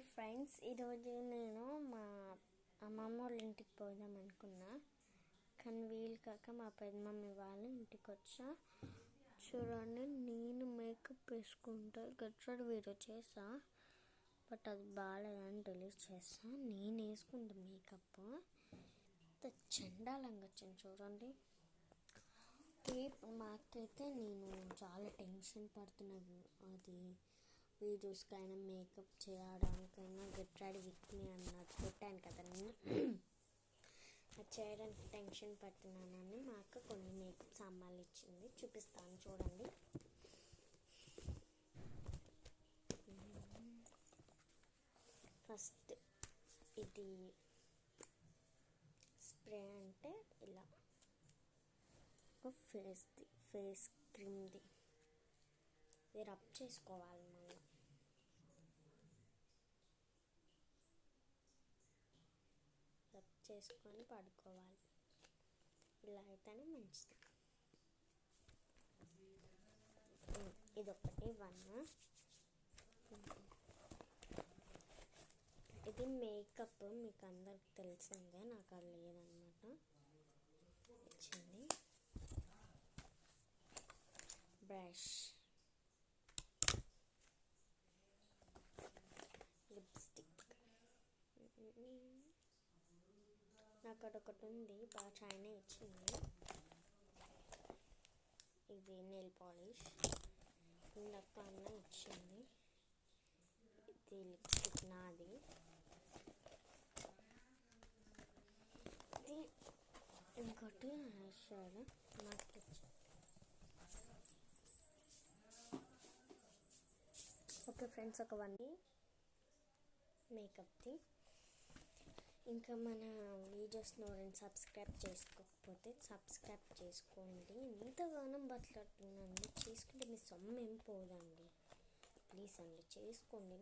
Hi friends, ఈరోజు నేను మా అమ్మమ్మ వాళ్ళ ఇంటికి పోదాం అనుకున్నా, కానీ వీలు కాక మా పెద్దమమ్మీ వాళ్ళ ఇంటికి వచ్చా. చూడండి, నేను మేకప్ వేసుకుంటా గట్రాడు వీడియో చేసా, బట్ అది బాగాలేదని డిలీట్ చేసా. నేను వేసుకుంటా మేకప్ చండాలంగా వచ్చింది. చూడండి, మాకైతే నేను చాలా టెన్షన్ పడుతున్నాను. అది వీడియోస్కైనా మేకప్ చేయడానికైనా గెట్ రెడీ విత్ మీ అన్నట్టు పెట్టాను కదా, నేను అది చేయడానికి టెన్షన్ పడుతున్నానని మా అక్క కొన్ని మేకప్ సామాన్లు ఇచ్చింది, చూపిస్తాను చూడండి. ఫస్ట్ ఇది స్ప్రే, అంటే ఇలా ఫేస్ క్రీమ్ది ఇది రబ్ చేసుకోవాలి. మళ్ళీ రబ్ చేసుకొని పడుకోవాలి. ఇలా అయితేనే మంచిది. ఇదొకటి 1. ఇది మేకప్ మీకు అందరికి తెలిసిందే, నాకు అది లేదనమాట. వచ్చింది బ్రష్, లిప్స్టిక్. నాకు అదొకటి ఉంది, బాగా చైనా ఇచ్చింది. ఇది నెయిల్ పాలిష్, ఇందాక అన్న ఇచ్చింది. ఇది లిప్స్టిక్ నాది. ఇది ఇంకోటి హెయిర్ షేడ్ నాకు ఇచ్చింది. ఓకే ఫ్రెండ్స్, ఒక 1 మేకప్ది. ఇంకా మన వీడియోస్ని ఎవరైనా సబ్స్క్రైబ్ చేసుకోకపోతే సబ్స్క్రైబ్ చేసుకోండి. ఎంతగానో బట్లాడుతున్నాండి, చేసుకుంటే మీ సొమ్ము ఏం పోదండి. ప్లీజ్ అండి, చేసుకోండి.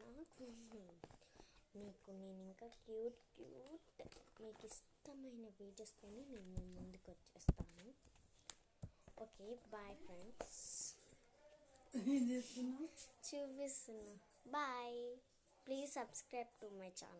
మీకు నేను ఇంకా క్యూట్ మీకు ఇష్టమైన వీడియోస్తోనే నేను ముందుకు వచ్చేస్తాను. Okay, bye friends. చూపిస్తున్నా. Bye. Please subscribe to my channel.